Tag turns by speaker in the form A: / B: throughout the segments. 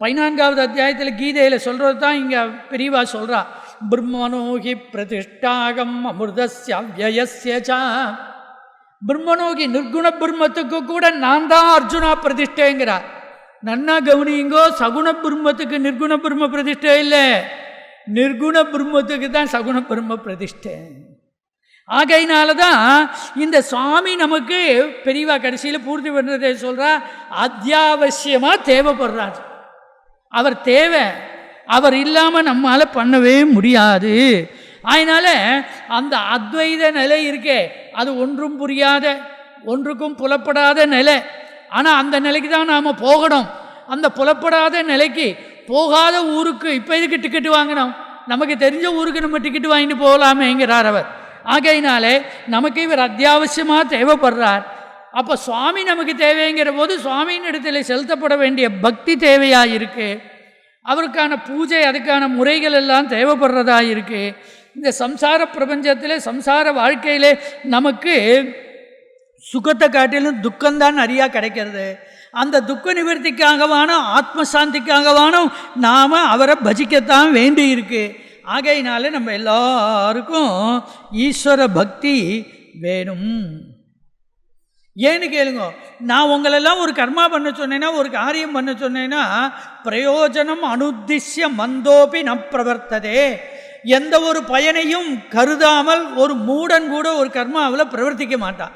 A: 14வது அத்தியாயத்தில் கீதையில் சொல்கிறது தான் இங்கே பெரியவா சொல்கிறா. பிரம்மனோகி பிரதிஷ்டாகம் அமிர்தஸ்ய அவ்யயஸ்ய. பிரம்மனோகி நிர்குண பிரம்மத்துக்கு கூட நான் தான் அர்ஜுனா பிரதிஷ்டைங்கிறார். நன்னா கவனிங்கோ, சகுண பிரம்மத்துக்கு நிர்குண பிரம்ம பிரதிஷ்டை இல்லை, நிர்குண பிரம்மத்துக்கு தான் சகுண பிரம்ம பிரதிஷ்டை. ஆகையினால தான் இந்த சுவாமி நமக்கு பெரியவா கடைசியில் பூர்த்தி பண்ணுறதை சொல்கிறா, அத்தியாவசியமாக தேவைப்படுறார். அவர் தேவை, அவர் இல்லாமல் நம்மால் பண்ணவே முடியாது. அதனால் அந்த அத்வைத நிலை இருக்கே, அது ஒன்றும் புரியாத, ஒன்றுக்கும் புலப்படாத நிலை. ஆனால் அந்த நிலைக்கு தான் நாம் போகணும். அந்த புலப்படாத நிலைக்கு போகாத ஊருக்கு இப்போ இதுக்கு டிக்கெட்டு வாங்கினோம், நமக்கு தெரிஞ்ச ஊருக்கு நம்ம டிக்கெட்டு வாங்கிட்டு போகலாமேங்கிறார் அவர். ஆகையினாலே நமக்கு இவர் அத்தியாவசியமாக தேவைப்படுறார். அப்போ சுவாமி நமக்கு தேவைங்கிற போது சுவாமியின் இடத்துல செலுத்தப்பட வேண்டிய பக்தி தேவையாக இருக்குது. அவருக்கான பூஜை, அதுக்கான முறைகள் எல்லாம் தேவைப்படுறதா இருக்குது. இந்த சம்சார பிரபஞ்சத்தில், சம்சார வாழ்க்கையில் நமக்கு சுகத்தை காட்டிலும் துக்கம்தான் நிறையா கிடைக்கிறது. அந்த துக்க நிவர்த்திக்காகவானோ ஆத்மசாந்திக்காகவானோ நாம் அவரை பஜிக்கத்தான் வேண்டி இருக்கு. ஆகையினால நம்ம எல்லாருக்கும் ஈஸ்வர பக்தி வேணும். ஏன்னு கேளுங்க, நான் உங்களெல்லாம் ஒரு கர்மா பண்ண சொன்னேன்னா, ஒரு காரியம் பண்ண சொன்னேன்னா, பிரயோஜனம் அனுத்திஷ்ய மந்தோபி ந பிரவர்த்ததே. எந்த ஒரு பயனையும் கருதாமல் ஒரு மூடன் கூட ஒரு கர்மாவில் பிரவர்த்திக்க மாட்டான்.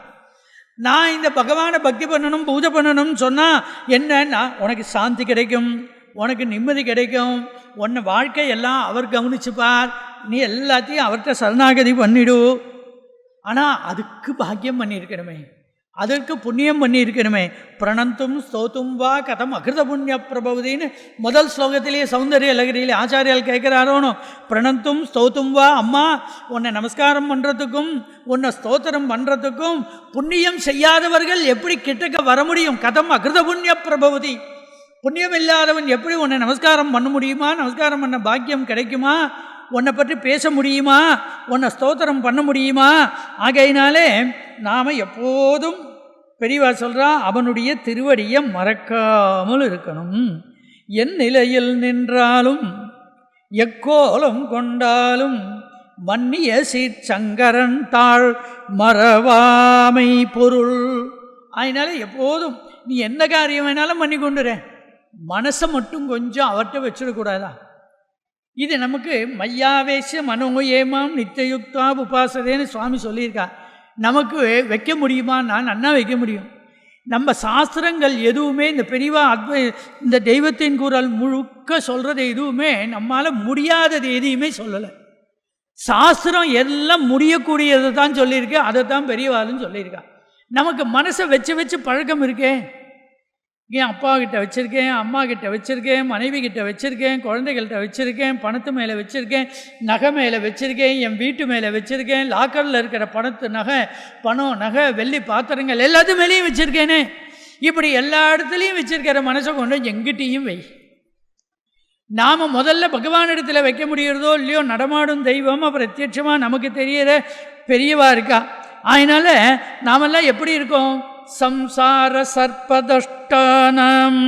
A: நான் இந்த பகவானை பக்தி பண்ணணும், பூஜை பண்ணணும்னு சொன்னால் என்னன்னா, உனக்கு சாந்தி கிடைக்கும், உனக்கு நிம்மதி கிடைக்கும், உன்னை வாழ்க்கையெல்லாம் அவர் கவனிச்சுப்பார், நீ எல்லாத்தையும் அவர்கிட்ட சரணாகதி பண்ணிடு. ஆனால் அதுக்கு பாக்கியம் பண்ணியிருக்கணுமே, அதற்கு புண்ணியம் பண்ணியிருக்கணுமே. பிரணந்தும் ஸ்தோத்தும் வா கதம் அகிருத புண்ணிய பிரபவதின்னு முதல் ஸ்லோகத்திலேயே சௌந்தரிய லகரியிலே ஆச்சாரியால் கேட்குறாரோனோ. பிரணந்தும் ஸ்தோத்தும் வா, அம்மா உன்னை நமஸ்காரம் பண்ணுறதுக்கும் உன்னை ஸ்தோத்திரம் பண்ணுறதுக்கும் புண்ணியம் செய்யாதவர்கள் எப்படி கிட்டக்க வர முடியும்? கதம் அகிருத புண்ணிய பிரபவதி. புண்ணியம் இல்லாதவன் எப்படி உன்னை நமஸ்காரம் பண்ண முடியுமா? நமஸ்காரம் பண்ண பாக்கியம் கிடைக்குமா? உன்னை பற்றி பேச முடியுமா? உன்னை ஸ்தோத்திரம் பண்ண முடியுமா? ஆகையினாலே நாம் எப்போதும் பெரியவா சொல்கிறா, அவனுடைய திருவடியை மறக்காமல் இருக்கணும். என் நிலையில் நின்றாலும் எக்கோலம் கொண்டாலும் மன்னிய சீர்சங்கரன் தாழ் மறவாமை பொருள். அதனால எப்போதும் நீ என்ன காரியம் வேணாலும் பண்ணி கொண்டுறேன், மனசை மட்டும் கொஞ்சம் அவர்கிட்ட வச்சிடக்கூடாதா? இது நமக்கு மையாவேச மனோயேமாம் நித்தியுக்தா உபாசதேன்னு சுவாமி சொல்லியிருக்கா. நமக்கு வைக்க முடியுமா? நான் நன்னா வைக்க முடியும். நம்ம சாஸ்திரங்கள் எதுவுமே இந்த பெரியவா இந்த தெய்வத்தின் குரல் முழுக்க சொல்கிறது எதுவுமே நம்மால் முடியாதது எதையுமே சொல்லலை. சாஸ்திரம் எல்லாம் முடியக்கூடியதை தான் சொல்லியிருக்கேன், அதை தான் பெரியவாளுன்னு சொல்லியிருக்கா. நமக்கு மனசை வச்சு வச்சு பழக்கம் இருக்கே. என் அப்பா கிட்ட வச்சுருக்கேன், அம்மா கிட்ட வச்சுருக்கேன், மனைவி கிட்ட வச்சுருக்கேன், குழந்தைகள்கிட்ட வச்சுருக்கேன், பணத்து மேலே வச்சுருக்கேன், நகை மேலே வச்சுருக்கேன், என் வீட்டு மேலே வச்சுருக்கேன், லாக்கரில் இருக்கிற பணம் நகை வெள்ளி பாத்திரங்கள் எல்லாத்து மேலேயும் வச்சுருக்கேனே. இப்படி எல்லா இடத்துலையும் வச்சுருக்கிற மனசை கொண்டு எங்கிட்டையும் வை. நாம் முதல்ல பகவானிடத்தில் வைக்க முடிகிறதோ இல்லையோ, நடமாடும் தெய்வம் பிரத்யட்சமாக நமக்கு தெரிகிற பெரியவா இருக்கா. அதனால் நாமெல்லாம் எப்படி இருக்கோம்? சம்சார சர்ப்பதஷ்டானாம்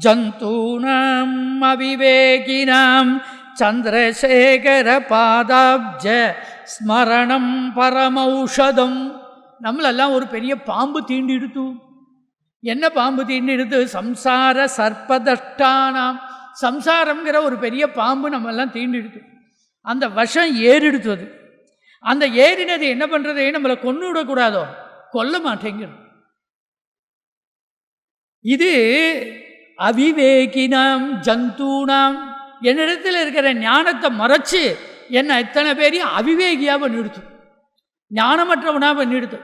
A: ஜந்தூனாம் அவிவேகினாம் சந்திரசேகர பாதாப்ஜ ஸ்மரணம் பரமௌஷதம். நம்மளெல்லாம் ஒரு பெரிய பாம்பு தீண்டி எடுத்து. என்ன பாம்பு தீண்டி எடுத்து? சம்சார சர்ப்பதஷ்டானாம். சம்சாரங்கிற ஒரு பெரிய பாம்பு நம்மெல்லாம் தீண்டி எடுத்து, அந்த விஷம் ஏறிடுத்துவது. அந்த ஏறினது என்ன பண்ணுறது? நம்மளை கொன்று விடக்கூடாதோ, கொல்ல மாட்டேங்கிறது. இது அவிவேகினாம் ஜந்தூனாம். என்னிடத்தில் இருக்கிற ஞானத்தை மறைச்சு என்னை இத்தனை பேரையும் அவிவேகியாக பண்ணிடுத்து, ஞானமற்றவனாக பண்ணிடுத்து.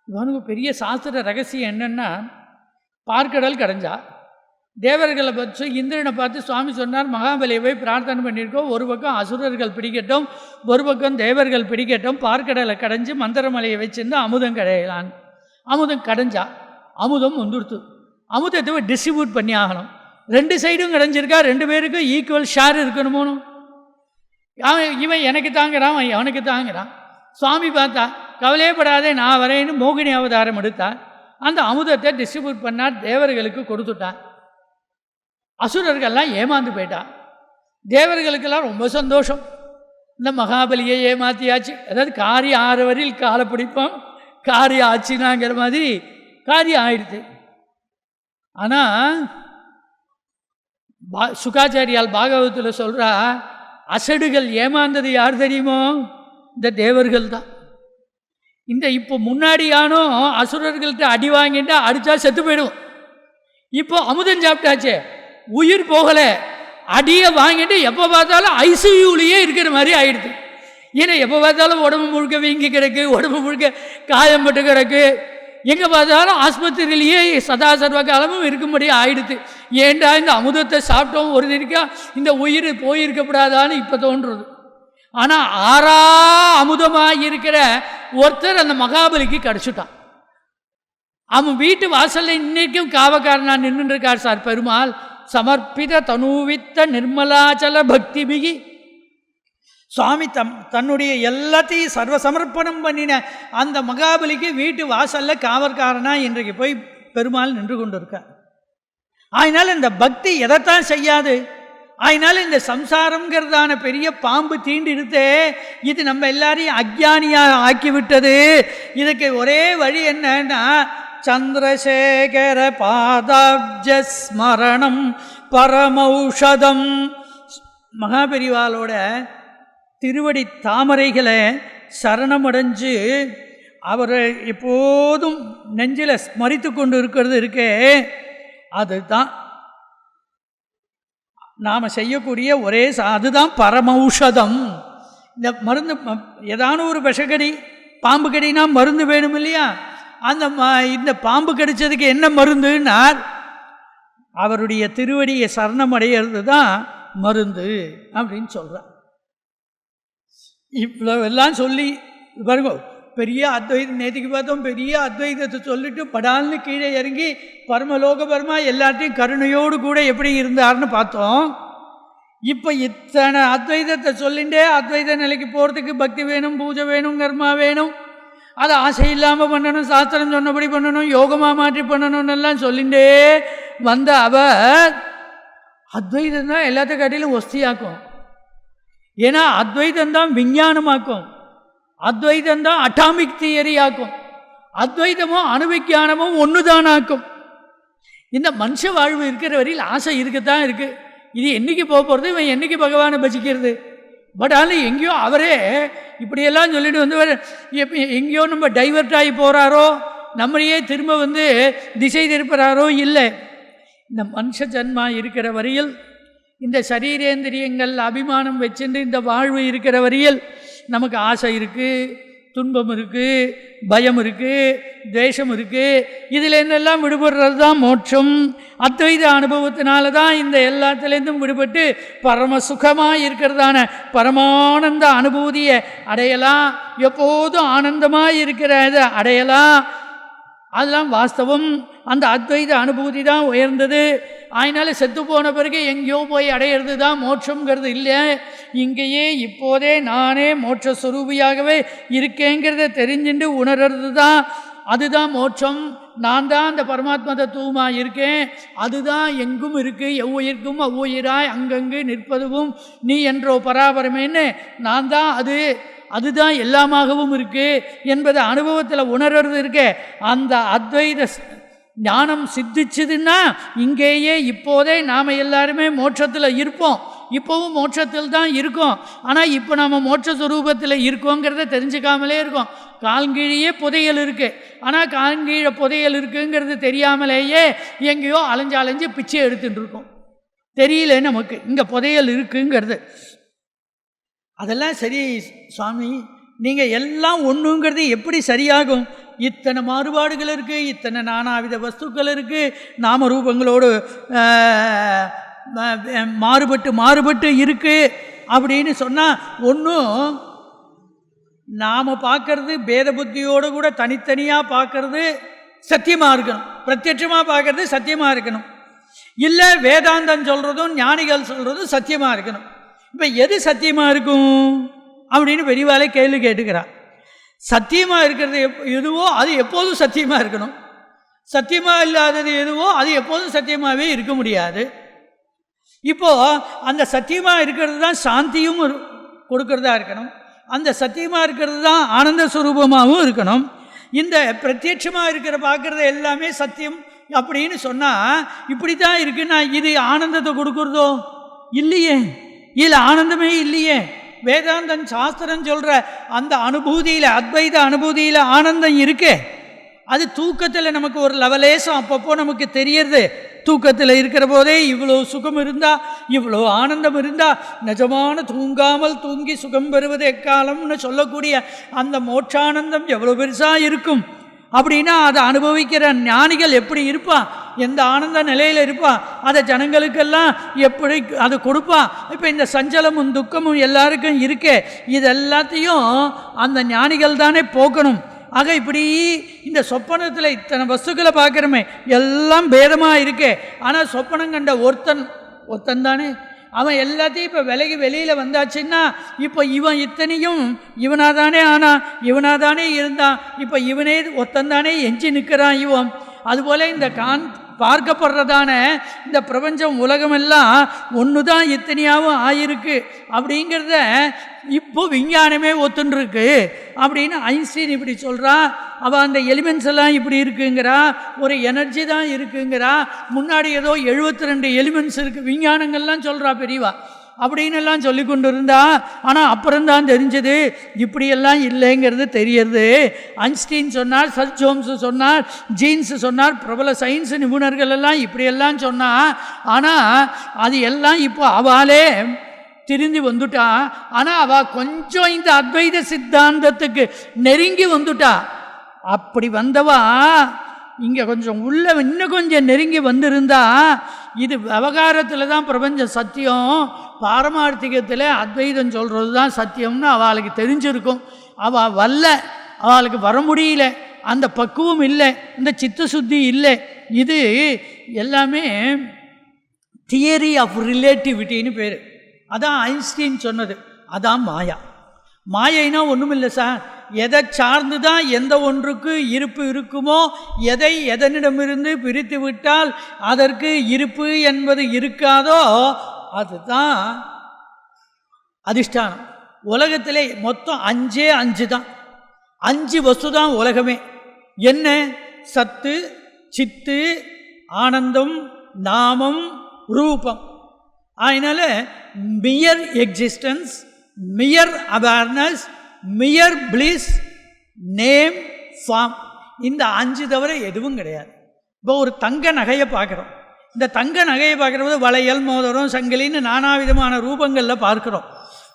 A: இவனுக்கு பெரிய சாஸ்திர ரகசியம் என்னென்னா, பார்க்கடல் கடைஞ்சா தேவர்களை பற்றி இந்திரனை பார்த்து சுவாமி சொன்னார், மகாபலியை போய் பிரார்த்தனை பண்ணியிருக்கோம், ஒரு பக்கம் அசுரர்கள் பிடிக்கட்டும், ஒரு பக்கம் தேவர்கள் பிடிக்கட்டும், பார்க்கடலை கடைஞ்சி மந்திரமலையை வச்சுருந்து அமுதம் கடையலான். அமுதம் கடைஞ்சா அமுதம் வந்துடுத்து. அமுதத்தை டிஸ்ட்ரிபியூட் பண்ணி ஆகணும். ரெண்டு சைடும் கடைஞ்சிருக்கா, ரெண்டு பேருக்கும் ஈக்குவல் ஷேர் இருக்கணுமோனு. இவன் எனக்கு தாங்கிறான், அவன் அவனுக்கு தாங்கிறான். சுவாமி பார்த்தா, கவலையப்படாதே நான் வரேன்னு மோகினி அவதாரம் எடுத்தார். அந்த அமுதத்தை டிஸ்ட்ரிபியூட் பண்ணார், தேவர்களுக்கு கொடுத்துட்டான். அசுரர்கள்லாம் ஏமாந்து போயிட்டான். தேவர்களுக்கெல்லாம் ரொம்ப சந்தோஷம். இந்த மகாபலியை ஏமாத்தியாச்சு. அதாவது காரியம் 6 வரையில் காலை பிடிப்போம், காரியம் ஆச்சுனாங்கிற மாதிரி காரியம் ஆயிடுது. ஆனால் சுகாச்சாரியால் பாகவதத்தில் சொல்கிறா, அசடுகள் ஏமாந்தது யார் தெரியுமோ? இந்த தேவர்கள் தான். இந்த இப்போ முன்னாடியானோ அசுரர்கள்ட்ட அடி வாங்கிட்டு அடித்தா செத்து போயிடும். இப்போ அமுதம் சாப்பிட்டாச்சே, உயிர் போகலை, அடியை வாங்கிட்டு எப்போ பார்த்தாலும் ஐசியூலேயே இருக்கிற மாதிரி ஆயிடுது. ஏன்னா எப்போ பார்த்தாலும் உடம்பு முழுக்க வீங்கி கிடக்கு, உடம்பு முழுக்க காயம்பட்டு கிடக்கு, எங்கே பார்த்தாலும் ஆஸ்பத்திரியிலேயே சதா சர்வ காலமும் இருக்கும்படி ஆயிடுது. ஏண்டா இந்த அமுதத்தை சாப்பிட்டோம் ஒரு திரிக்கா இந்த உயிர் போயிருக்கப்படாதான்னு இப்போ தோன்றுறது. ஆனால் ஆறா அமுதமாக இருக்கிற ஒருத்தர் அந்த மகாபலிக்கு கிடச்சிட்டான். அவன் வீட்டு வாசலில் இன்னைக்கும் காவக்காரனா நின்றுருக்கார் சார் பெருமாள். சமர்ப்பித தனுவித்த நிர்மலாச்சல பக்தி பிகி. சுவாமி தன்னுடைய எல்லாத்தையும் சர்வசமர்ப்பணம் பண்ணின அந்த மகாபலிக்கு வீட்டு வாசலில் காவற்காரனா இன்றைக்கு போய் பெருமாள் நின்று கொண்டு இருக்கார். அதனால் இந்த பக்தி எதைத்தான் செய்யாது. அதனால் இந்த சம்சாரங்கிறதான பெரிய பாம்பு தீண்டிடுத்தே, இது நம்ம எல்லாரையும் அக்ஞானியாக ஆக்கிவிட்டது. இதுக்கு ஒரே வழி என்னன்னா, சந்திரசேகர பாதாப்ஜ ஸ்மரணம் பரமௌஷதம். மகாபெரிவாளோட திருவடி தாமரைகளை சரணமடைஞ்சு அவரை எப்போதும் நெஞ்சில் ஸ்மரித்து கொண்டு இருக்கிறது இருக்கே, அதுதான் நாம் செய்யக்கூடிய ஒரே அதுதான் பரமௌஷதம். இந்த மருந்து ஏதான ஒரு விஷக்கடி பாம்பு கடினா மருந்து வேணும் இல்லையா? அந்த இந்த பாம்பு கடித்ததுக்கு என்ன மருந்துன்னார், அவருடைய திருவடியை சரணமடைகிறது தான் மருந்து அப்படின்னு சொல்கிறார். இவ்வளவெல்லாம் சொல்லி பாருங்க, பெரிய அத்வைதம் நேற்றுக்கு பார்த்தோம். பெரிய அத்வைதத்தை சொல்லிட்டு படால்னு கீழே இறங்கி பரமலோக பரமா எல்லாத்தையும் கருணையோடு கூட எப்படி இருந்தார்னு பார்த்தோம். இப்போ இத்தனை அத்வைதத்தை சொல்லிகிட்டே அத்வைத நிலைக்கு போகிறதுக்கு பக்தி வேணும், பூஜை வேணும், கர்மா வேணும், அதை ஆசை இல்லாமல் பண்ணணும், சாஸ்திரம் சொன்னபடி பண்ணணும், யோகமாக மாற்றி பண்ணணும்னு எல்லாம் சொல்லிகிட்டே வந்த அவர் அத்வைதம் தான் எல்லாத்த காட்டிலும் ஒஸ்தியாக்கும். ஏன்னா அத்வைதம்தான் விஞ்ஞானமாக்கும், அத்வைதம்தான் அட்டாமிக் தியரி ஆக்கும், அத்வைதமும் அணுவிஞ்ஞானமும் ஒன்று தான் ஆக்கும். இந்த மனுஷ வாழ்வு இருக்கிற வரையில் ஆசை இருக்கத்தான் இருக்குது. இது என்றைக்கு போக போகிறது, இவன் என்றைக்கு பகவானை பசிக்கிறது? பட் ஆனால் எங்கேயோ அவரே இப்படியெல்லாம் சொல்லிட்டு வந்து எங்கேயோ நம்ம டைவர்ட் ஆகி போகிறாரோ, நம்மளையே திரும்ப திசை திருப்புறாரோ இல்லை. இந்த மனுஷ ஜன்மா இருக்கிற வரையில், இந்த சரீரேந்திரியங்கள் அபிமானம் வச்சுட்டு இந்த வாழ்வு இருக்கிற வரையில் நமக்கு ஆசை இருக்குது, துன்பம் இருக்குது, பயம் இருக்குது, துவேஷம் இருக்குது. இதில் என்னெல்லாம் விடுபடுறது தான் மோட்சம். அத்வைத அனுபவத்தினால தான் இந்த எல்லாத்துலேருந்தும் விடுபட்டு பரம சுகமாக இருக்கிறதான பரமானந்த அனுபூதியை அடையலாம். எப்போதும் ஆனந்தமாக இருக்கிற இதை அடையலாம். அதெல்லாம் வாஸ்தவம். அந்த அத்வைத அனுபூதி தான் உயர்ந்தது. அதனால் செத்து போன பிறகு எங்கேயோ போய் அடையிறது தான் மோட்சங்கிறது இல்லை. இங்கேயே இப்போதே நானே மோட்சஸ்வரூபியாகவே இருக்கேங்கிறத தெரிஞ்சுட்டு உணர்றது தான், அதுதான் மோட்சம். நான் தான் அந்த பரமாத்மா தத்துவமாக இருக்கேன், அதுதான் எங்கும் இருக்குது, எவ்வுயிர்க்கும் அவ்வுயிராய் அங்கங்கு நிற்பதுவும் நீ என்றோ பராபரமேன்னு நான் தான் அதுதான் எல்லாமாகவும் இருக்குது என்பதை அனுபவத்தில் உணர்றது இருக்கே. அந்த அத்வைத ஞானம் சித்திச்சுதுன்னா இங்கேயே இப்போதே நாம் எல்லாருமே மோட்சத்தில் இருப்போம். இப்போவும் மோட்சத்தில் தான் இருக்கோம். ஆனால் இப்போ நம்ம மோட்சஸ்வரூபத்தில் இருக்கோங்கிறத தெரிஞ்சுக்காமலே இருக்கோம். கால்கீழே புதையல் இருக்குது, ஆனால் கால்கீழே புதையல் இருக்குங்கிறது தெரியாமலேயே எங்கேயோ அலைஞ்சு பிச்சை எடுத்துட்டு இருக்கோம். தெரியல நமக்கு இங்கே புதையல் இருக்குங்கிறது. அதெல்லாம் சரி சுவாமி, நீங்கள் எல்லாம் ஒன்றுங்கிறது எப்படி சரியாகும்? இத்தனை மாறுபாடுகள் இருக்குது, இத்தனை நானாவித வஸ்துக்கள் இருக்குது, நாம ரூபங்களோடு மாறுபட்டு இருக்குது அப்படின்னு சொன்னால் ஒன்றும் நாம் பார்க்கறது பேத புத்தியோடு கூட தனித்தனியாக பார்க்கறது சத்தியமாக இருக்கணும், பிரத்யட்சமாக பார்க்கறது சத்தியமாக இருக்கணும். இல்லை வேதாந்தம் சொல்கிறதும் ஞானிகள் சொல்கிறதும் சத்தியமாக இருக்கணும். இப்போ எது சத்தியமாக இருக்கும் அப்படின்னு பெரியவாளே கேள்வி கேட்டுக்கிறார். சத்தியமாக இருக்கிறது எதுவோ அது எப்போதும் சத்தியமாக இருக்கணும், சத்தியமாக இல்லாதது எதுவோ அது எப்போதும் சத்தியமாகவே இருக்க முடியாது. இப்போது அந்த சத்தியமாக இருக்கிறது தான் சாந்தியும் கொடுக்கறதா இருக்கணும். அந்த சத்தியமாக இருக்கிறது தான் ஆனந்த ஸ்வரூபமாகவும் இருக்கணும். இந்த பிரத்யட்சமாக இருக்கிற பார்க்குறது எல்லாமே சத்தியம் அப்படின்னு சொன்னால் இப்படி தான் இருக்குன்னா இது ஆனந்தத்தை கொடுக்குறதோ இல்லையே, இதில் ஆனந்தமே இல்லையே. வேதாந்தன் சாஸ்திரம் சொல்கிற அந்த அனுபூதியில், அத்வைத அனுபூதியில் ஆனந்தம் இருக்கே, அது தூக்கத்தில் நமக்கு ஒரு லவலேசம் அப்பப்போ நமக்கு தெரியறது. தூக்கத்தில் இருக்கிற போதே இவ்வளோ சுகம் இருந்தால், இவ்வளோ ஆனந்தம் இருந்தால், நிஜமான தூங்காமல் தூங்கி சுகம் பெறுவது எக்காலம்னு சொல்லக்கூடிய அந்த மோட்சானந்தம் எவ்வளோ பெருசாக இருக்கும் அப்படின்னா அதை அனுபவிக்கிற ஞானிகள் எப்படி இருப்பான், எந்த ஆனந்த நிலையில் இருப்பான், அதை ஜனங்களுக்கெல்லாம் எப்படி அதை கொடுப்பான். இப்போ இந்த சஞ்சலமும் துக்கமும் எல்லாருக்கும் இருக்கே, இது எல்லாத்தையும் அந்த ஞானிகள் தானே போக்கணும். ஆக இப்படி இந்த சொப்பனத்தில் இத்தனை வஸ்துக்களை பார்க்குறோமே, எல்லாம் பேதமாக இருக்கே. ஆனால் சொப்பனம் கண்ட ஒருத்தன் தானே, அவன் எல்லாத்தையும் இப்போ விலகி வெளியில் வந்தாச்சுன்னா இப்போ இவன் இத்தனையும் இவனாக தானே ஆனான், இவனாக தானே இருந்தான், இப்போ இவனே ஒருத்தந்தானே எஞ்சி நிற்கிறான் இவன். அதுபோல் இந்த பார்க்கப்படுறதான இந்த பிரபஞ்சம் உலகமெல்லாம் ஒன்று தான் இத்தனையாகவும் ஆயிருக்கு அப்படிங்கிறத இப்போ விஞ்ஞானமே ஒத்துன்ருக்கு அப்படின்னு ஐன்ஸ்டீன் இப்படி சொல்கிறான். அவள் அந்த எலிமெண்ட்ஸ் எல்லாம் இப்படி இருக்குங்கிறா, ஒரு எனர்ஜி தான் இருக்குங்கிறா. முன்னாடி ஏதோ 72 எலிமெண்ட்ஸ் இருக்குது விஞ்ஞானங்கள்லாம் சொல்கிறா பெரியவா அப்படின்னு எல்லாம் சொல்லி கொண்டு இருந்தா. ஆனால் அப்புறம்தான் தெரிஞ்சது இப்படியெல்லாம் இல்லைங்கிறது தெரியறது. ஐன்ஸ்டீன் சொன்னார், சர் ஜோம்ஸ் சொன்னார், ஜீன்ஸ் சொன்னார், பிரபல சயின்ஸ் நிபுணர்கள் எல்லாம் இப்படியெல்லாம் சொன்னார். ஆனால் அது எல்லாம் இப்போ அவளே திரும்பி வந்துட்டா. ஆனால் அவள் கொஞ்சம் இந்த அத்வைத சித்தாந்தத்துக்கு நெருங்கி வந்துட்டா. அப்படி வந்தவா இங்கே கொஞ்சம் உள்ள இன்னும் கொஞ்சம் நெருங்கி வந்திருந்தா இது விவகாரத்தில் தான் பிரபஞ்சம் சத்தியம், பாரமார்த்திகத்தில் அத்வைதம் சொல்கிறது தான் சத்தியம்னு அவளுக்கு தெரிஞ்சிருக்கும். அவள் அவளுக்கு வர முடியல, அந்த பக்குவம் இல்லை, இந்த சித்த சுத்தி இல்லை. இது எல்லாமே தியரி ஆஃப் ரிலேட்டிவிட்டின்னு பேர். அதான் ஐன்ஸ்டீன் சொன்னது. அதான் மாயா. மாயைனா ஒன்றும் இல்லை சார், எதை சார்ந்து தான் எந்த ஒன்றுக்கு இருப்பு இருக்குமோ, எதை எதனிடமிருந்து பிரித்து விட்டால் அதற்கு இருப்பு என்பது இருக்காதோ அதுதான் அதிஷ்டானம். உலகத்திலே மொத்தம் 5 தான், 5 வஸ்து தான் உலகமே. என்ன? சத்து, சித்து, ஆனந்தம், நாமம், ரூபம். அதனால mere existence, mere awareness, mere bliss, name, form, இந்த 5 தவிர எதுவும் கிடையாது. இப்போ ஒரு தங்க நகையை பார்க்குறோம். இந்த தங்க நகையை பார்க்குறது வளையல், மோதிரம், சங்கிலின்னு நானாவிதமான ரூபங்களில் பார்க்குறோம்.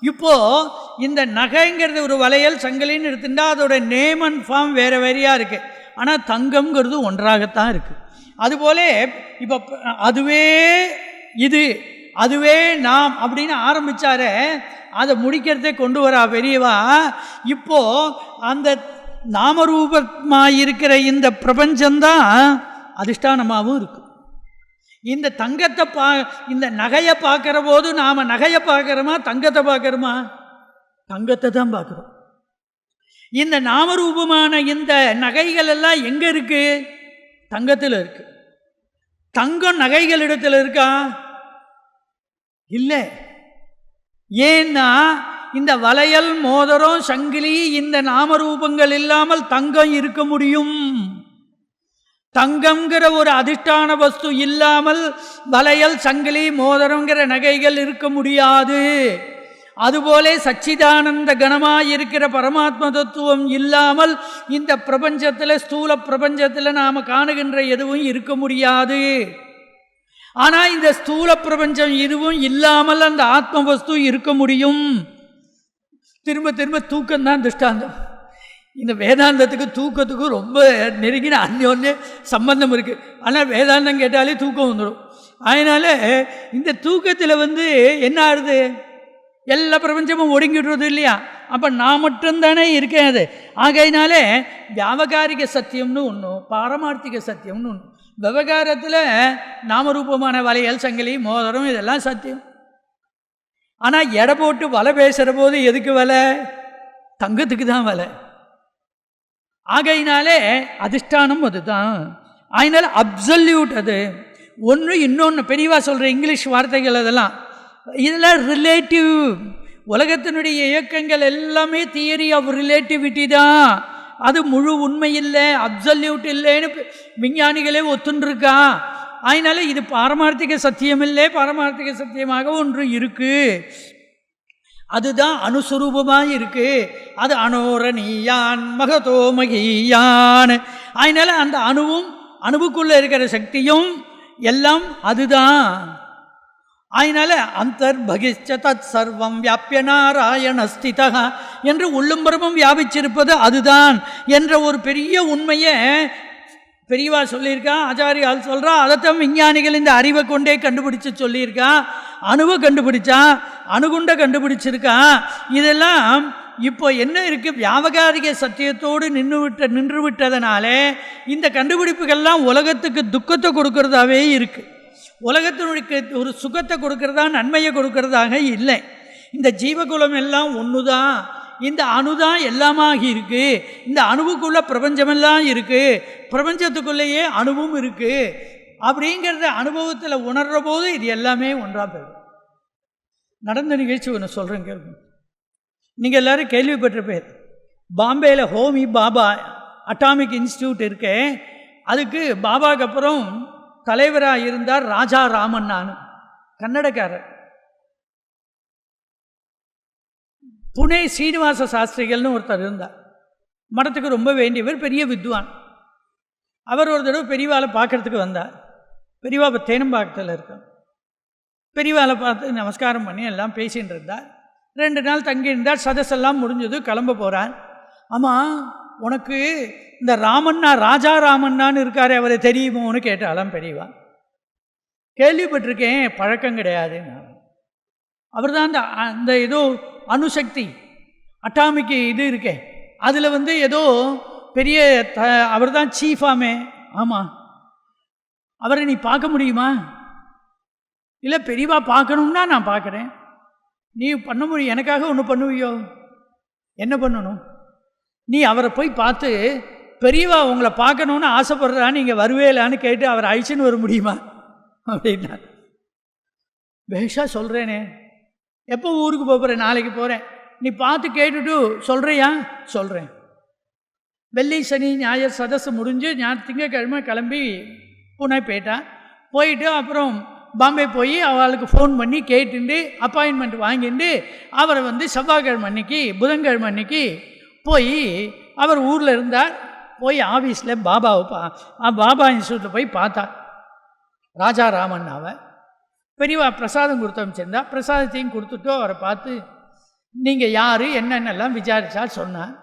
A: இப்போது இந்த நகைங்கிறது ஒரு வளையல் சங்கிலின்னு எடுத்துட்டா அதோட நேம் அண்ட் ஃபார்ம் வேறு வேறையாக இருக்குது. ஆனால் தங்கம்ங்கிறது ஒன்றாகத்தான் இருக்குது. அதுபோல இப்போ அதுவே இது, அதுவே நாம் அப்படின்னு ஆரம்பித்தாரே, அதை முடிக்கிறதே கொண்டு வரா பெரியவா. இப்போது அந்த நாமரூபமாக இருக்கிற இந்த பிரபஞ்சம்தான் அதிஷ்டானமாகவும் இருக்குது. இந்த தங்கத்தை இந்த நகையை பார்க்குற போது நாம் நகையை பார்க்குறோமா தங்கத்தை பார்க்குறோமா? தங்கத்தை தான் பார்க்குறோம். இந்த நாமரூபமான இந்த நகைகள் எல்லாம் எங்கே இருக்குது? தங்கத்தில் இருக்குது. தங்கம் நகைகளிடத்தில் இருக்கா? இல்லை. ஏன்னா இந்த வளையல், மோதிரம், சங்கிலி, இந்த நாமரூபங்கள் இல்லாமல் தங்கம் இருக்க முடியும். தங்கம்ங்கிற ஒரு அதிஷ்டான வஸ்து இல்லாமல் வளையல், சங்கிலி, மோதிரங்கிற நகைகள் இருக்க முடியாது. அதுபோல சச்சிதானந்த கணமாயிருக்கிற பரமாத்ம தத்துவம் இல்லாமல் இந்த பிரபஞ்சத்தில், ஸ்தூல பிரபஞ்சத்தில் நாம் காணுகின்ற எதுவும் இருக்க முடியாது. ஆனால் இந்த ஸ்தூல பிரபஞ்சம் இதுவும் இல்லாமல் அந்த ஆத்ம வஸ்து இருக்க முடியும். திரும்ப திரும்ப தூக்கம்தான் திருஷ்டாந்தம். இந்த வேதாந்தத்துக்கு தூக்கத்துக்கும் ரொம்ப நெருங்கின அந்யோன்ய சம்பந்தம் இருக்குது. ஆனால் வேதாந்தம் கேட்டாலே தூக்கம் வந்துடும். அதனால் இந்த தூக்கத்தில் என்ன ஆகுது? எல்லா பிரபஞ்சமும் ஒடுங்கிடுறது இல்லையா? அப்போ நான் மட்டும்தானே இருக்கேன். அது ஆகையினாலே வியாபகாரிக சத்தியம்னு ஒன்று, பாரமார்த்திக சத்தியம்னு ஒன்று. விவகாரத்தில் நாமரூபமான வளையல், சங்கிலி, மோதிரம் இதெல்லாம் சத்தியம். ஆனால் எடை போட்டு வலை பேசுகிற போது எதுக்கு வலை? தங்கத்துக்கு தான் வலை. ஆகையினாலே அதிஷ்டானம் அதுதான். அதனால் அப்சல்யூட் அது. ஒன்று இன்னொன்று பெரியவா சொல்கிற இங்கிலீஷ் வார்த்தைகள் இதெல்லாம் ரிலேட்டிவ். உலகத்தினுடைய இயக்கங்கள் எல்லாமே தியரி ஆஃப் ரிலேட்டிவிட்டி தான். அது முழு உண்மை இல்லை, அப்சல்யூட் இல்லைன்னு விஞ்ஞானிகளே ஒத்துன்ருக்கா. அதனால இது பாரமார்த்திக சத்தியம் இல்லை, பாரமார்த்திக சத்தியமாக ஒன்று இருக்குது, அதுதான் அணுஸ்வரூபமாக இருக்குது. அது அனோரணீயான் மகதோ மகியான். அதனால அந்த அணுவுக்குள்ளே இருக்கிற சக்தியும் எல்லாம் அதுதான். அதனால அந்தர்பகிஷ்ச தத் சர்வம் வியாபிய நாராயண ஸ்திதா என்று உள்ளும்புறமும் வியாபிச்சிருப்பது அதுதான் என்ற ஒரு பெரிய உண்மையை பெரியவா சொல்லியிருக்கா, ஆச்சாரியால் சொல்கிறா. அதைத்தான் விஞ்ஞானிகள் இந்த அறிவை கொண்டே கண்டுபிடிச்சு சொல்லியிருக்கா. அணுவை கண்டுபிடிச்சா, அணுகுண்டை கண்டுபிடிச்சிருக்கா. இதெல்லாம் இப்போ என்ன இருக்குது, வியாபகாரிக சத்தியத்தோடு நின்று விட்டதனாலே இந்த கண்டுபிடிப்புகள்லாம் உலகத்துக்கு துக்கத்தை கொடுக்கறதாவே இருக்குது. உலகத்தினுடைய ஒரு சுகத்தை கொடுக்கறதா, நன்மையை கொடுக்கறதாக இல்லை. இந்த ஜீவகுலம் எல்லாம் ஒன்று தான். இந்த அணுதான் எல்லாமாகி இருக்குது. இந்த அணுவுக்குள்ளே பிரபஞ்சமெல்லாம் இருக்குது, பிரபஞ்சத்துக்குள்ளேயே அணுவும் இருக்குது. அப்படிங்கிறத அனுபவத்தில் உணர்கிற போது இது எல்லாமே ஒன்றாக போயிடும். நடந்த நிகழ்ச்சி ஒன்று சொல்கிறேன் கேள்வி. நீங்கள் எல்லோரும் கேள்விப்பட்ட பேர், பாம்பேயில் ஹோமி பாபா அட்டாமிக் இன்ஸ்டியூட் இருக்கு. அதுக்கு பாபாவுக்கு அப்புறம் தலைவராக இருந்தார் ராஜா ராமண்ணான்னு, கன்னடக்காரர். புனே சீனிவாச சாஸ்திரிகள்னு ஒருத்தர் இருந்தார். மடத்துக்கு ரொம்ப வேண்டியவர், பெரிய வித்வான். அவர் ஒரு தடவை பெரியவாளை பார்க்குறதுக்கு வந்தார். பெரியவா இப்போ தேனம்பாக்கத்தில் இருக்கார். பெரியவாளை பார்த்து நமஸ்காரம் பண்ணி எல்லாம் பேசிகிட்டு இருந்தார். 2 நாள் தங்கியிருந்தார். சதஸெல்லாம் முடிஞ்சது, கிளம்ப போகிறார். ஆமாம், உனக்கு இந்த ராமண்ணா, ராஜா ராமண்ணான்னு இருக்கார், அவரை தெரியுமோன்னு கேட்டாலாம் பெரியவா. கேள்விப்பட்டிருக்கேன், பழக்கம் கிடையாதுன்னு. அவர் தான் அந்த ஏதோ அணுசக்தி அட்டாமிக்கு இது இருக்கே, அதில் ஏதோ பெரிய அவர் தான் சீஃபாமே. ஆமாம், அவரை நீ பார்க்க முடியுமா? இல்லை, பெரியவா பார்க்கணும்னா நான் பார்க்குறேன். நீ பண்ண முடியும், எனக்காக ஒன்று பண்ணுவியோ? என்ன பண்ணணும்? நீ அவரை போய் பார்த்து, பெரியவா உங்களை பார்க்கணுன்னு ஆசைப்படுறா, நீங்கள் வருவேலான்னு கேட்டு அவரை அழிச்சுன்னு வர முடியுமா அப்படின்னா. பேஷா சொல்கிறேனே, எப்போ ஊருக்கு போகிறேன்? நாளைக்கு போகிறேன். நீ பார்த்து கேட்டுட்டு சொல்கிறியா? சொல்கிறேன். வெள்ளி சனி ஞாயிறு சதஸ் முடிஞ்சு திங்கக்கிழமை கிளம்பி புனே போயிட்டு அப்புறம் பாம்பே போய் அவளுக்கு ஃபோன் பண்ணி கேட்டுண்டு அப்பாயின்மெண்ட் வாங்கிட்டு அவரை செவ்வாய்க்கிழமை அன்னைக்கு புதன்கிழமை அன்னைக்கு போய் அவர் ஊரில் இருந்தார். போய் ஆஃபீஸில் பாபா இன்ஸ்டியூட்டில் போய் பார்த்தார் ராஜா ராமண்ணாவை. பெரியவா பிரசாதம் கொடுத்து அமைச்சிருந்தா. பிரசாதத்தையும் கொடுத்துட்டு அவரை பார்த்து, நீங்கள் யார் என்னென்னலாம் விசாரிச்சா சொன்னான்.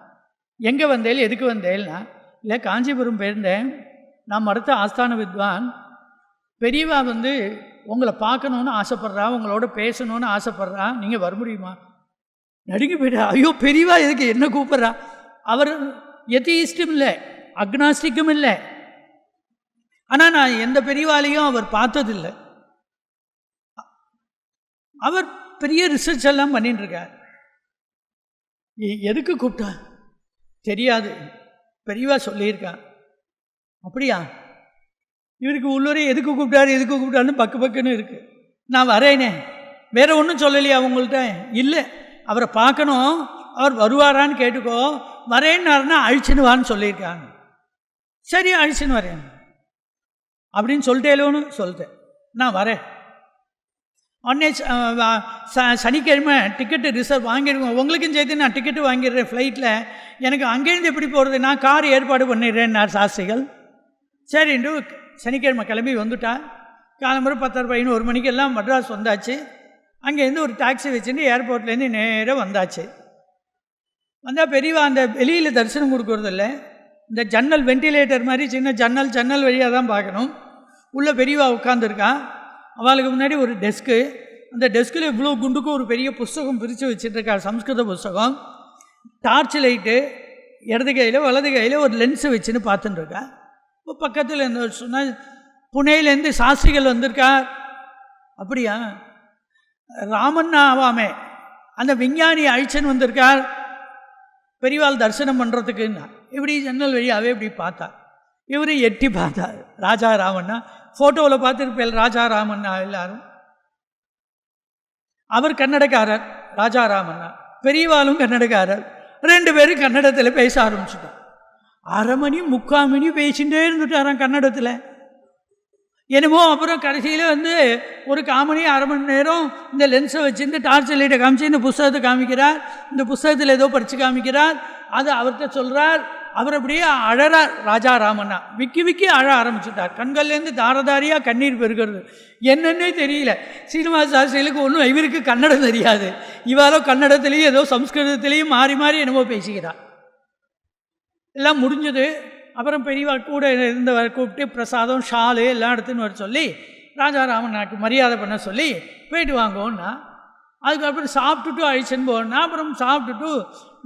A: எங்கே வந்தேன், எதுக்கு வந்தேன்னா, இல்லை காஞ்சிபுரம் போயிருந்தேன், நான் மருத்த ஆஸ்தான வித்வான். பெரியவா உங்களை பார்க்கணுன்னு ஆசைப்பட்றா, உங்களோட பேசணுன்னு ஆசைப்பட்றா, நீங்கள் வர முடியுமா? நடுங்கி போய்ட்டா. ஐயோ, பெரியவா எதுக்கு என்ன கூப்பிட்றா? அவர் எத்தியிஸ்டும் இல்லை, அக்னாஸ்டிக்கும் இல்லை. ஆனால் நான் எந்த பெரியவாலையும் அவர் பார்த்ததில்லை. அவர் பெரிய ரிசர்ச் எல்லாம் பண்ணிட்டுருக்கார். எதுக்கு கூப்பிட்டா தெரியாது, பெரியவா சொல்லியிருக்கான். அப்படியா? இவருக்கு உள்ளூரே எதுக்கு கூப்பிட்டாருன்னு பக்குன்னு இருக்குது. நான் வரேனே, வேற ஒன்றும் சொல்லலையா உங்கள்கிட்ட? இல்லை, அவரை பார்க்கணும், அவர் வருவாரான்னு கேட்டுக்கோ, வரேன்னாருன்னா அழிச்சுன்னு வான்னு சொல்லியிருக்காங்க. சரி, அழிச்சுன்னு வரேன் அப்படின்னு சொல்லிட்டேலோன்னு சொல்லிட்டேன். நான் வரேன். உடனே சனிக்கிழமை டிக்கெட்டு ரிசர்வ் வாங்கிடுவோம், உங்களுக்கும் சேர்த்து நான் டிக்கெட்டு வாங்கிடுறேன் ஃப்ளைட்டில். எனக்கு அங்கேருந்து எப்படி போகிறது, நான் கார் ஏற்பாடு பண்ணிடுறேன்னார் சாஸ்திரிகள். சரின்ட்டு சனிக்கிழமை கிளம்பி வந்துட்டா. காலம்புற 10:15 மணிக்கெல்லாம் மட்ராஸ் வந்தாச்சு. அங்கேருந்து ஒரு டாக்ஸி வச்சுட்டு ஏர்போர்ட்லேருந்து நேராக வந்தாச்சு. வந்தால் பெரியவா அந்த வெளியில் தரிசனம் கொடுக்குறதில்ல, இந்த ஜன்னல் வெண்டிலேட்டர் மாதிரி சின்ன ஜன்னல் வழியாக தான் பார்க்கணும். உள்ளே பெரியவா உட்காந்துருக்கா. அவளுக்கு முன்னாடி ஒரு டெஸ்க்கு, அந்த டெஸ்கில் இவ்வளோ குண்டுக்கும் ஒரு பெரிய புஸ்தகம் பிரித்து வச்சுட்டுருக்கா, சம்ஸ்கிருத புஸ்தகம். டார்ச் லைட்டு இடது கையில் வலது கையில் ஒரு லென்ஸு வச்சுன்னு பார்த்துட்டுருக்கா. இப்போ பக்கத்தில் இருந்து சொன்னால், புனேலேருந்து சாஸ்திரிகள் வந்திருக்கார். அப்படியா? ராமண்ணா ஆவாமே, அந்த விஞ்ஞானி அழிச்சன் வந்திருக்கார் பெரியவாள் தரிசனம் பண்ணுறதுக்குன்னா. இப்படி ஜன்னல் வழியாகவே இப்படி பார்த்தா. இவர் எட்டி பார்த்தார். ராஜா ராமண்ணா ஃபோட்டோவில் பார்த்துருப்பேன் ராஜாராமண்ணா எல்லாரும். அவர் கன்னடக்காரர், ராஜாராமண்ணா. பெரியவாளும் கன்னடக்காரர். 2 பேரும் கன்னடத்தில் பேச ஆரம்பிச்சுட்டோம். 1/2 மணி 3/4 மணி பேசிகிட்டே இருந்துட்டாராம் கன்னடத்தில். என்னமோ அப்புறம் கடைசியில் ஒரு 1/4 மணி 1/2 மணி நேரம் இந்த லென்ஸை வச்சுருந்து டார்ச் லைட்டை காமிச்சு இந்த புஸ்தகத்தை காமிக்கிறார். இந்த புஸ்தகத்தில் ஏதோ படித்து காமிக்கிறார். அது அவர்கிட்ட சொல்கிறார். அவர் அப்படியே அழறார். ராஜாராமண்ணா விக்கி விக்கி அழ ஆரம்பிச்சுட்டார். கண்கள்லேருந்து தாரதாரியாக கண்ணீர் பெருகிறது. என்னன்னே தெரியல. சீனிவாச சாஸ்திரிகளுக்கு ஒன்றும் இவருக்கு கன்னடம் தெரியாது. இவாளோ கன்னடத்துலேயும் ஏதோ சம்ஸ்கிருதத்துலேயும் மாறி மாறி என்னமோ பேசிக்கிறார். எல்லாம் முடிஞ்சது. அப்புறம் பெரியவா கூட இருந்தவர் கூப்பிட்டு பிரசாதம் ஷாலு எல்லாம் எடுத்துன்னு வர சொல்லி ராஜாராமண்ணாக்கு மரியாதை பண்ண சொல்லி போயிட்டு வாங்கோன்னா, அதுக்கப்புறம் சாப்பிட்டுட்டு அழிச்சுன்னு போனா. அப்புறம் சாப்பிட்டுட்டு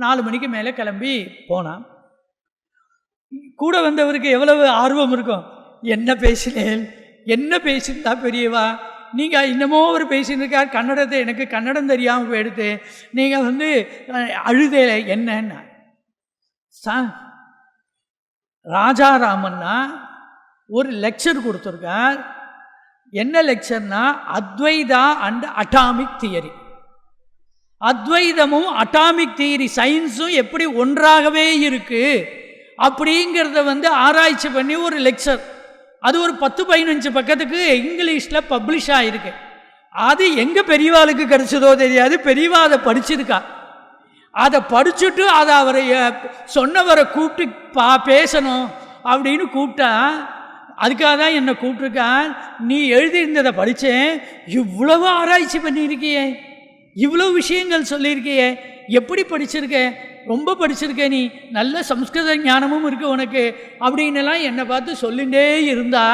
A: 4 மணிக்கு மேலே கிளம்பி போனான். கூட வந்தவருக்கு எவ்வளவு ஆர்வம் இருக்கும். என்ன பேசினேன், என்ன பேசியிருந்தா பெரியவா, நீங்கள் இன்னமும் அவர் பேசின்னு இருக்கார் கன்னடத்தை, எனக்கு கன்னடம் தெரியாமல் போயிடுத்து, நீங்கள் அழுதே என்னன்னா. ராஜாராமன்னா ஒரு லெக்சர் கொடுத்துருக்கார். என்ன லெக்சர்னா அத்வைதா அண்ட் அட்டாமிக் தியரி. அத்வைதமும் அட்டாமிக் தியரி சயின்ஸும் எப்படி ஒன்றாகவே இருக்கு அப்படிங்கிறத ஆராய்ச்சி பண்ணி ஒரு லெக்சர். அது ஒரு 10-15 பக்கத்துக்கு இங்கிலீஷில் பப்ளிஷ் ஆகிருக்கு. அது எங்கே பெரியவாளுக்கு கிடைச்சதோ தெரியாது. பெரியவா அதை படிச்சிருக்கா. அதை படிச்சுட்டு அதை அவரை சொன்னவரை கூப்பிட்டு பேசணும் அப்படின்னு கூப்பிட்டா, அதுக்காக தான் என்னை கூப்பிட்ருக்கான். நீ எழுதியிருந்ததை படித்தேன், இவ்வளவு ஆராய்ச்சி பண்ணியிருக்கியே, இவ்வளோ விஷயங்கள் சொல்லியிருக்கியே, எப்படி படிச்சிருக்க, ரொம்ப படிச்சிருக்க, நீ நல்ல சம்ஸ்கிருத ஞானமும் இருக்குது உனக்கு அப்படின்னுலாம் என்னை பார்த்து சொல்லிகிட்டே இருந்தா.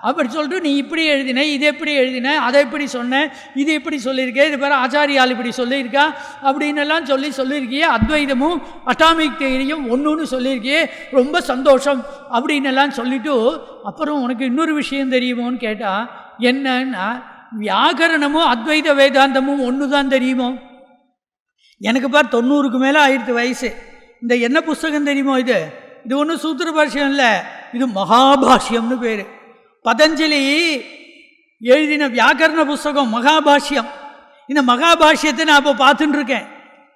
A: அப்படி சொல்லிட்டு நீ இப்படி எழுதின, இது எப்படி எழுதின, அதை எப்படி சொன்ன, இது எப்படி சொல்லியிருக்கே, இது பேர் ஆச்சாரியால் இப்படி சொல்லியிருக்கா அப்படின்னெல்லாம் சொல்லியிருக்கியே, அத்வைதமும் அட்டாமிக் தியரியும் ஒன்றுன்னு சொல்லியிருக்கியே, ரொம்ப சந்தோஷம் அப்படின்னெல்லாம் சொல்லிவிட்டு, அப்புறம் உனக்கு இன்னொரு விஷயம் தெரியுமோன்னு கேட்டால், என்னன்னா வியாகரணமும் அத்வைத வேதாந்தமும் ஒன்று தான் தெரியுமோ. எனக்கு பார் 90க்கு மேலே ஆயிடுத்து வயசு. இந்த என்ன புஸ்தகம் தெரியுமோ, இது ஒன்றும் சூத்திர பாஷ்யம் இல்லை, இது மகாபாஷ்யம்னு பேர். பதஞ்சலி எழுதின வியாக்கரண புஸ்தகம் மகாபாஷ்யம். இந்த மகாபாஷ்யத்தை நான் இப்போ பார்த்துட்டுருக்கேன்.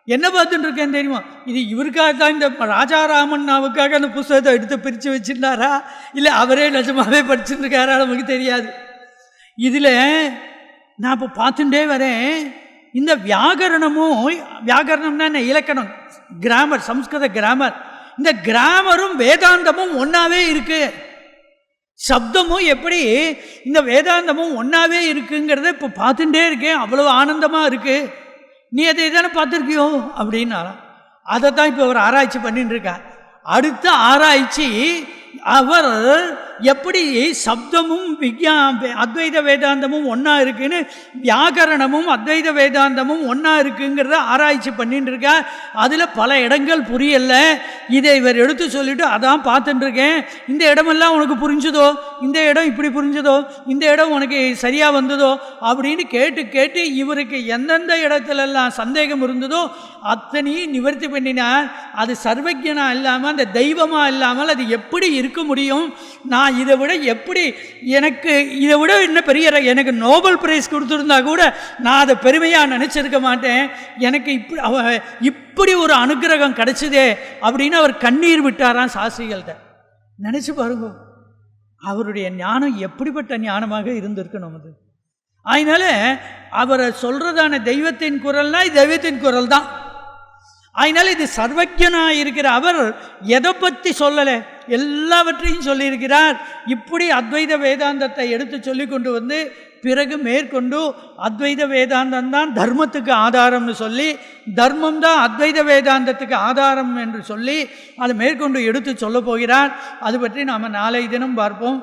A: என்ன பார்த்துட்டுருக்கேன்னு தெரியுமா, இது இவருக்காக தான், இந்த ராஜாராமண்ணாவுக்காக அந்த புஸ்தகத்தை எடுத்து பிரித்து வச்சுருந்தாரா இல்லை அவரே நிஜமாகவே படிச்சுட்டுருக்காரா நமக்கு தெரியாது. இதில் நான் இப்போ பார்த்துட்டே வரேன். இந்த வியாகரணம்னா என்ன, இலக்கணம், கிராமர், சம்ஸ்கிருத கிராமர். இந்த கிராமரும் வேதாந்தமும் ஒன்றாவே இருக்குது. சப்தமும் எப்படி இந்த வேதாந்தமும் ஒன்றாவே இருக்குங்கிறத இப்போ பார்த்துட்டே இருக்கேன். அவ்வளோ ஆனந்தமாக இருக்குது. நீ அதை தானே பார்த்துருக்கியோ அப்படின்னாலும் அதை தான் இப்போ அவர் ஆராய்ச்சி பண்ணிட்டு இருக்கார். அடுத்த ஆராய்ச்சி அவர் எப்படி சப்தமும் அத்வைத வேதாந்தமும் ஒன்றா இருக்குன்னு, வியாகரணமும் அத்வைத வேதாந்தமும் ஒன்றா இருக்குங்கிறத ஆராய்ச்சி பண்ணிட்டு இருக்கார். அதில் பல இடங்கள் புரியலை. இதை இவர் எடுத்து சொல்லிவிட்டு அதான் பார்த்துட்டுருக்கேன். இந்த இடமெல்லாம் உனக்கு புரிஞ்சுதோ, இந்த இடம் இப்படி புரிஞ்சுதோ, இந்த இடம் உனக்கு சரியாக வந்ததோ அப்படின்னு கேட்டு இவருக்கு எந்தெந்த இடத்துலெல்லாம் சந்தேகம் இருந்ததோ அத்தனையும் நிவர்த்தி பண்ணினார். அது சர்வஜனா இல்லாமல், அந்த தெய்வமாக இல்லாமல் அது எப்படி இருக்க முடியும்? நான் இதை விட இதை விட என்ன பெரிய, எனக்கு நோபல் பிரைஸ் கொடுத்துருந்தா கூட நான் அதை பெருமையாக நினச்சிருக்க மாட்டேன். எனக்கு இப்படி ஒரு அனுக்கிரகம் கிடைச்சதே அப்படின்னு அவர் கண்ணீர் விட்டாராம் சாஸ்திரிகள்கிட்ட. நினச்சி பாருங்க, அவருடைய ஞானம் எப்படிப்பட்ட ஞானமாக இருந்திருக்கணும். அது அதனால அவரை சொல்கிறதான தெய்வத்தின் குரல்னா இது தெய்வத்தின் குரல் தான். அதனால் இது சர்வஜனாக இருக்கிற அவர் எதை பற்றி சொல்லலை, எல்லாவற்றையும் சொல்லியிருக்கிறார். இப்படி அத்வைத வேதாந்தத்தை எடுத்து சொல்லி கொண்டு பிறகு மேற்கொண்டு அத்வைத வேதாந்தம் தான் தர்மத்துக்கு ஆதாரம்னு சொல்லி, தர்மம் தான் அத்வைத வேதாந்தத்துக்கு ஆதாரம் என்று சொல்லி அதை மேற்கொண்டு எடுத்து சொல்ல போகிறார். அது பற்றி நாம் நாளை தினம் பார்ப்போம்.